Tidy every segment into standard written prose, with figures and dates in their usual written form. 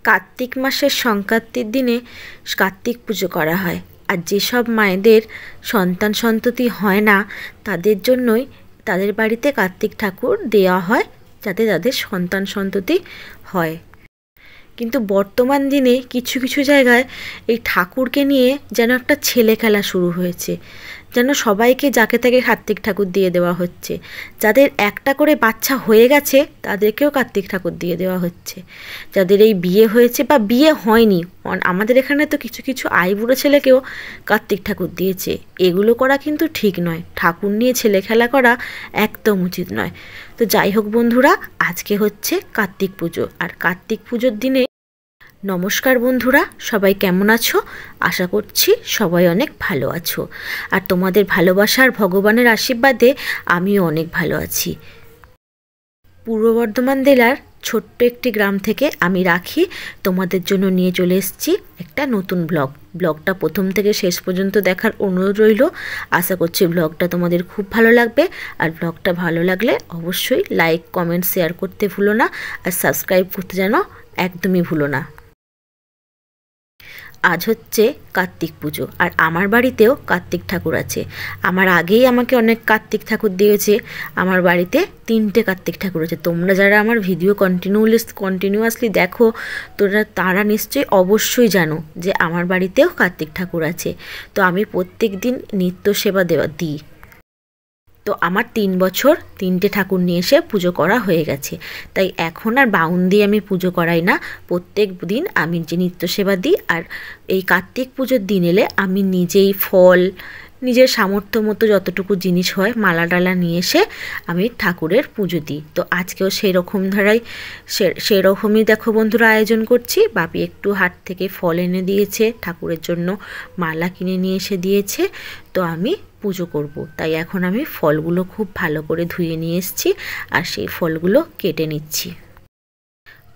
কার্তিক মাসের সংক্রান্তির দিনে কার্তিক পুজো করা হয়। আর যেসব মায়েদের সন্তান সন্ততি হয় না তাদের জন্যই তাদের বাড়িতে কার্তিক ঠাকুর দেওয়া হয়, যাতে তাদের সন্তান সন্ততি হয়। কিন্তু বর্তমান দিনে কিছু কিছু জায়গায় এই ঠাকুরকে নিয়ে যেন একটা ছেলে খেলা শুরু হয়েছে, যেন সবাইকে যাকে তাকে কার্তিক ঠাকুর দিয়ে দেওয়া হচ্ছে। যাদের একটা করে বাচ্চা হয়ে গেছে তাদেরকেও কার্তিক ঠাকুর দিয়ে দেওয়া হচ্ছে। যাদের এই বিয়ে হয়েছে বা বিয়ে হয়নি, আমাদের এখানে তো কিছু কিছু আইবুড়ো ছেলেকেও কার্তিক ঠাকুর দিয়েছে। এগুলো করা কিন্তু ঠিক নয়, ঠাকুর নিয়ে ছেলে খেলা করা একদম উচিত নয়। তো যাই হোক বন্ধুরা, আজকে হচ্ছে কার্তিক পুজো। আর কার্তিক পুজোর দিনে নমস্কার বন্ধুরা, সবাই কেমন আছো? আশা করছি সবাই অনেক ভালো আছো। আর তোমাদের ভালোবাসার ভগবানের আশীর্বাদে আমিও অনেক ভালো আছি। পূর্ব বর্ধমান জেলার ছোট্ট একটি গ্রাম থেকে আমি রাখি তোমাদের জন্য নিয়ে চলে এসেছি একটা নতুন ব্লগটা প্রথম থেকে শেষ পর্যন্ত দেখার অনুরোধ রইল। আশা করছি ব্লগটা তোমাদের খুব ভালো লাগবে। আর ব্লগটা ভালো লাগলে অবশ্যই লাইক, কমেন্ট, শেয়ার করতে ভুলো না। আর সাবস্ক্রাইব করতে যেন একদমই ভুলো না। আজ হচ্ছে কার্তিক পুজো, আর আমার বাড়িতেও কার্তিক ঠাকুর আছে। আমার আগেই আমাকে অনেক কার্তিক ঠাকুর দিয়েছে। আমার বাড়িতে 3টে কার্তিক ঠাকুর আছে। তোমরা যারা আমার ভিডিও কন্টিনিউয়াসলি দেখো তারা নিশ্চয়ই অবশ্যই জানো যে আমার বাড়িতেও কার্তিক ঠাকুর আছে। তো আমি প্রত্যেক দিন নিত্য সেবা দিই। তো আমার 3 বছর 3টে ঠাকুর নিয়ে এসে পুজো করা হয়ে গেছে। তাই এখন আর বাউন দিয়ে আমি পুজো করাই না। প্রত্যেক দিন আমি যে নিত্য সেবা দিই। আর এই কার্তিক পুজোর দিন এলে আমি নিজেই ফল, নিজের সামর্থ্য মতো যতটুকু জিনিস হয় মালা টালা নিয়ে এসে আমি ঠাকুরের পুজো দিই। তো আজকেও সেরকমই দেখো বন্ধুরা আয়োজন করছি। বাপি একটু হাট থেকে ফল এনে দিয়েছে, ঠাকুরের জন্য মালা কিনে নিয়ে এসে দিয়েছে। তো আমি পুজো করব, তাই এখন আমি ফলগুলো খুব ভালো করে ধুয়ে নিয়ে এসেছি আর সেই ফলগুলো কেটে নিচ্ছি।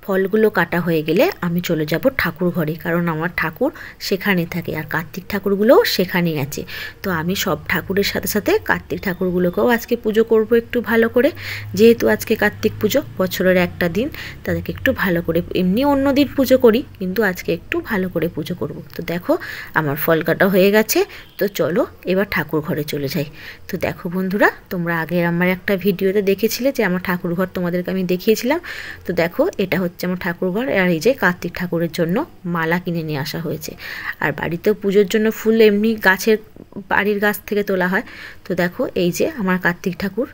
ফলগুলো কাটা হয়ে গেলে আমি চলে যাব ঠাকুর ঘরে, কারণ আমার ঠাকুর সেখানে থাকে আর কার্তিক ঠাকুরগুলোও সেখানেই আছে। তো আমি সব ঠাকুরের সাথে সাথে কার্তিক ঠাকুরগুলোকেও আজকে পুজো করব একটু ভালো করে। যেহেতু আজকে কার্তিক পুজো, বছরের একটা দিন, তাদেরকে একটু ভালো করে, এমনি অন্য দিন পুজো করি কিন্তু আজকে একটু ভালো করে পুজো করব। তো দেখো আমার ফল কাটা হয়ে গেছে। তো চলো এবার ঠাকুর ঘরে চলে যাই। তো দেখো বন্ধুরা, তোমরা আগের আমার একটা ভিডিওতে দেখেছিলে যে আমার ঠাকুর ঘর তোমাদেরকে আমি দেখিয়েছিলাম। তো দেখো এটা হচ্ছে আমার ঠাকুর ঘর। আর এই যে কার্তিক ঠাকুরের জন্য মালা কিনে নিয়ে আসা হয়েছে। আর বাড়িতেও পুজোর জন্য ফুল এমনি বাড়ির গাছ থেকে তোলা হয়। তো দেখো এই যে আমার কার্তিক ঠাকুর।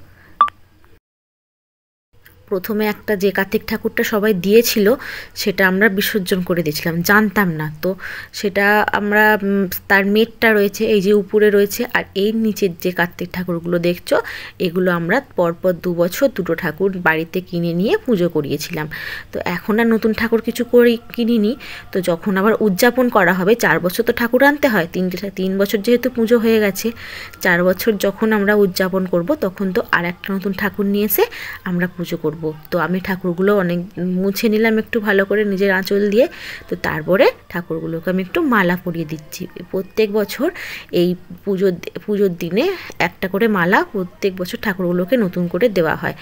প্রথমে একটা যে কার্তিক ঠাকুরটা সবাই দিয়েছিল সেটা আমরা বিসর্জন করে দিয়েছিলাম, জানতাম না। তো সেটা আমরা তার মেটটা রয়েছে এই যে উপরে রয়েছে, আর এই নিচের যে কার্তিক ঠাকুরগুলো দেখছো এগুলো আমরা পরপর 2 বছর 2টো ঠাকুর বাড়িতে কিনে নিয়ে পুজো করিয়েছিলাম। তো এখন আর নতুন ঠাকুর কিছু কিনিনি। তো যখন আবার উদযাপন করা হবে, 4 বছর তো ঠাকুর আনতে হয়, 3 বছর যেহেতু পুজো হয়ে গেছে, 4 বছর যখন আমরা উদযাপন করব তখন তো আর একটা নতুন ঠাকুর নিয়ে এসে আমরা পুজো করব। তো আমি ঠাকুরগুলো অনেক মুছে নিলাম একটু ভালো করে নিজের আঁচল দিয়ে। তো তারপরে ঠাকুরগুলোকে আমি একটু মালা পরিয়ে দিচ্ছি। প্রত্যেক বছর এই পুজোর দিনে একটা করে মালা প্রত্যেক বছর ঠাকুরগুলোকে নতুন করে দেওয়া হয়।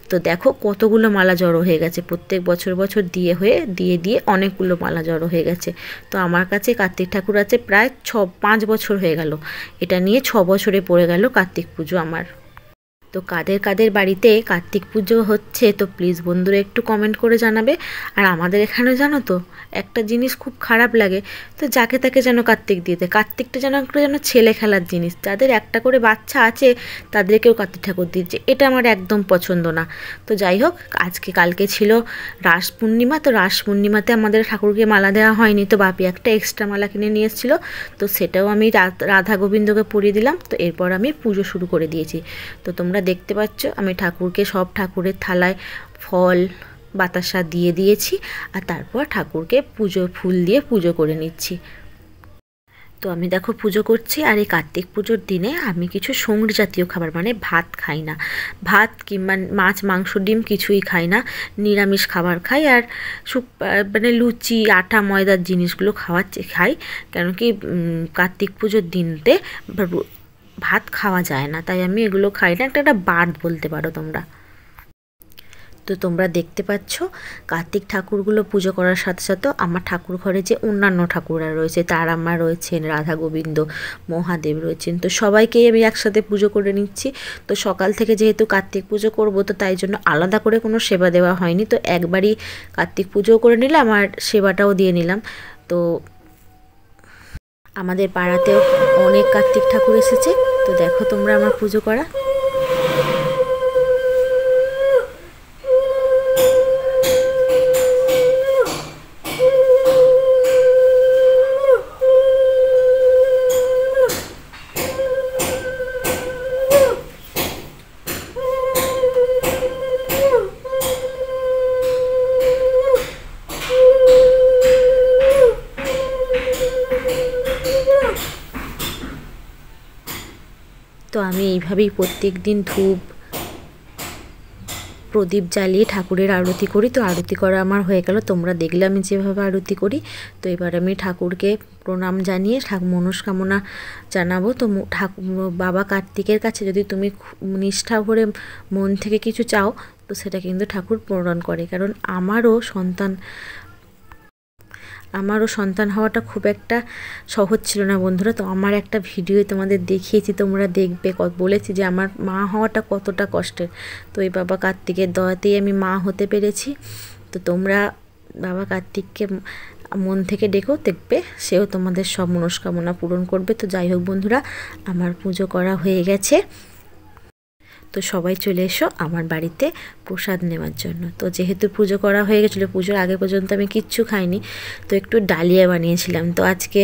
তো দেখো কতগুলো মালা জড়ো হয়ে গেছে, প্রত্যেক বছর দিয়ে অনেকগুলো মালা জড়ো হয়ে গেছে। তো আমার কাছে কার্তিক ঠাকুর আছে প্রায় 5 বছর হয়ে গেল। এটা নিয়ে 6 বছরে পড়ে গেল কার্তিক পুজো আমার। তো কাদের বাড়িতে কার্তিক পুজো হচ্ছে তো প্লিজ বন্ধুরা একটু কমেন্ট করে জানাবে। আর আমাদের এখানে জানো তো একটা জিনিস খুব খারাপ লাগে, তো যাকে তাকে যেন কার্তিক দিয়ে দেয়। কার্তিকটা যেন ছেলে খেলার জিনিস। যাদের একটা করে বাচ্চা আছে তাদেরকেও কার্তিক ঠাকুর দিচ্ছে, এটা আমার একদম পছন্দ না। তো যাই হোক, কালকে ছিল রাস পূর্ণিমা। তো রাস পূর্ণিমাতে আমাদের ঠাকুরকে মালা দেওয়া হয়নি, তো বাপি একটা এক্সট্রা মালা কিনে নিয়ে এসেছিলো। তো সেটাও আমি রাধা গোবিন্দকে পরিয়ে দিলাম। তো এরপর আমি পুজো শুরু করে দিয়েছি। তো তোমরা দেখতে পাচ্ছ আমি ঠাকুরকে সব ঠাকুরের থালায় ফল বাতাসা দিয়ে দিয়েছি। আর তারপর ঠাকুরকে ফুল দিয়ে পুজো করে নিচ্ছি। তো আমি দেখো পুজো করছি। আর এই কার্তিক পুজোর দিনে আমি কিছু সঙ্গী জাতীয় খাবার, মানে ভাত খাই না। ভাত কিংবা মাছ, মাংস, ডিম কিছুই খাই না। নিরামিষ খাবার খাই। আর মানে লুচি, আটা ময়দার জিনিসগুলো খাই। কেন কি কার্তিক পুজোর দিনতে ভাত খাওয়া যায় না, তাই আমি এগুলো খাই না। একটা বাদ বলতে পারো তোমরা। তো তোমরা দেখতে পাচ্ছ কার্তিক ঠাকুরগুলো পুজো করার সাথে সাথে আমার ঠাকুর ঘরে যে অন্যান্য ঠাকুররা রয়েছে, তারা মা রয়েছেন, রাধা গোবিন্দ, মহাদেব রয়েছেন, তো সবাইকেই আমি একসাথে পুজো করে নিচ্ছি। তো সকাল থেকে যেহেতু কার্তিক পুজো করব, তো তাই জন্য আলাদা করে কোনো সেবা দেওয়া হয়নি, তো একবারই কার্তিক পুজো করে নিলাম আর সেবাটাও দিয়ে নিলাম। তো আমাদের পাড়াতেও অনেক কার্তিক ঠাকুর এসেছে, তো দেখো তোমরা আমার পুজো করা। তো আমি এইভাবেই প্রত্যেক দিন ধূপ প্রদীপ জ্বালিয়ে ঠাকুরের আরতি করি। তো আরতি করা আমার হয়ে গেল, তোমরা দেখলে আমি যেভাবে আরতি করি। তো এবার আমি ঠাকুরকে প্রণাম জানিয়ে মনস্কামনা জানাবো। তো বাবা কার্তিকের কাছে যদি তুমি নিষ্ঠা ভরে মন থেকে কিছু চাও, তো সেটা কিন্তু ঠাকুর পূরণ করে। কারণ আমারও সন্তান হওয়াটা খুব একটা সহজ ছিল না বন্ধুরা। তো আমার একটা ভিডিও তোমাদের দেখিয়েছি, তোমরা দেখবে, বলেছি যে আমার মা হওয়াটা কতটা কষ্টের। তো এই বাবা কার্তিকের দয়াতেই আমি মা হতে পেরেছি। তো তোমরা বাবা কার্তিককে মন থেকে ডেকেও দেখবে, সেও তোমাদের সব মনস্কামনা পূরণ করবে। তো যাই হোক বন্ধুরা, আমার পুজো করা হয়ে গেছে। তো সবাই চলে এসো আমার বাড়িতে প্রসাদ নেওয়ার জন্য। তো যেহেতু পুজো করা হয়ে গেছিলো, পুজোর আগে পর্যন্ত আমি কিচ্ছু খাইনি, তো একটু ডালিয়া বানিয়েছিলাম। তো আজকে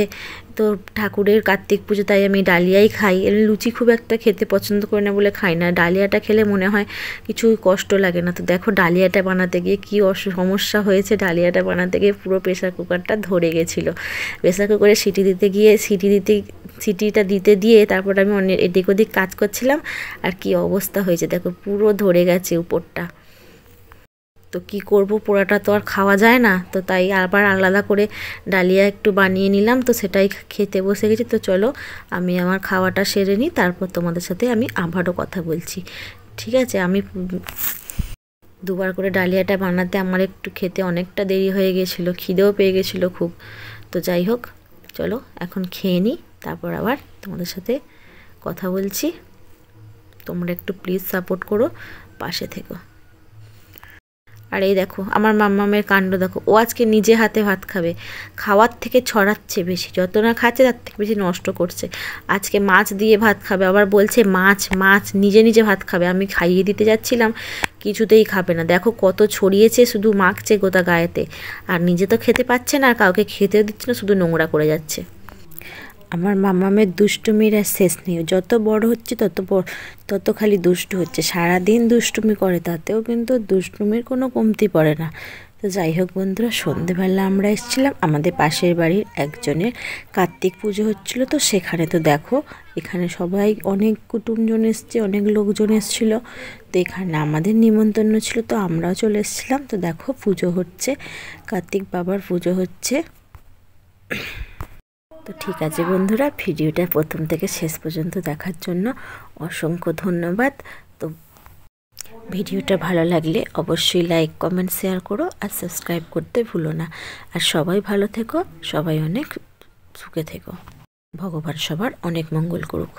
তো ঠাকুরের কার্তিক পুজো, তাই আমি ডালিয়াই খাই। লুচি খুব একটা খেতে পছন্দ করি না বলে খাই না, ডালিয়াটা খেলে মনে হয় কিছু কষ্ট লাগে না। তো দেখো ডালিয়াটা বানাতে গিয়ে কী সমস্যা হয়েছে। ডালিয়াটা বানাতে গিয়ে পুরো প্রেসার কুকারটা ধরে গেছিলো। প্রেসার কুকারে সিটিটা দিতে দিয়ে তারপর আমি এদিক ওদিক কাজ করছিলাম, আর কি অবস্থা হয়েছে দেখো, পুরো ধরে গেছে উপরটা। তো কি করব, পোড়াটা তো আর খাওয়া যায় না, তো তাই আবার আলাদা করে ডালিয়া একটু বানিয়ে নিলাম। তো সেটাই খেতে বসে গেছি। তো চলো আমি আমার খাওয়াটা সেরে নিই, তারপর তোমাদের সাথে আমি আবারও কথা বলছি, ঠিক আছে। আমি দুবার করে ডালিয়াটা বানাতে আমার একটু খেতে অনেকটা দেরি হয়ে গেছিলো, খিদেও পেয়ে গেছিলো খুব। তো যাই হোক, চলো এখন খেয়ে নিই, তারপর আবার তোমাদের সাথে কথা বলছি। তোমরা একটু প্লিজ সাপোর্ট করো, পাশে থেকো। আর এই দেখো আমার মাম্মামের কাণ্ড দেখো, ও আজকে নিজে হাতে ভাত খাবে। খাওয়ার থেকে ছড়াচ্ছে বেশি, যত না খাচ্ছে তার থেকে বেশি নষ্ট করছে। আজকে মাছ দিয়ে ভাত খাবে, আবার বলছে মাছ মাছ, নিজে নিজে ভাত খাবে। আমি খাইয়ে দিতে যাচ্ছিলাম, কিছুতেই খাবে না। দেখো কত ছড়িয়েছে, শুধু মাখছে গোটা গায়েতে, আর নিজে তো খেতে পাচ্ছে না, আর কাউকে খেতেও দিচ্ছে না, শুধু নোংরা করে যাচ্ছে। আমার মামামের দুষ্টুমির আর শেষ নেই, যত বড় হচ্ছে তত খালি দুষ্টু হচ্ছে, সারাদিন দুষ্টুমি করে, তাতেও কিন্তু দুষ্টুমির কোনো কমতি পড়ে না। তো যাই হোক বন্ধুরা, সন্ধেবেলা আমরা এসেছিলাম আমাদের পাশের বাড়ির একজনের কার্তিক পুজো হচ্ছিল। তো সেখানে তো দেখো এখানে সবাই অনেক কুটুমজন এসছে, অনেক লোকজন এসেছিল। তো এখানে আমাদের নিমন্ত্রণ ছিল, তো আমরাও চলে এসেছিলাম। তো দেখো পুজো হচ্ছে, কার্তিক বাবার পুজো হচ্ছে। তো ঠিক আছে বন্ধুরা, ভিডিওটা প্রথম থেকে শেষ পর্যন্ত দেখার জন্য অসংখ্য ধন্যবাদ। তো ভিডিওটা ভালো লাগলে অবশ্যই লাইক কমেন্ট শেয়ার করো, আর সাবস্ক্রাইব করতে ভুলো না। আর সবাই ভালো থেকো, সবাই অনেক সুখে থেকো, ভগবান সবার অনেক মঙ্গল করুক।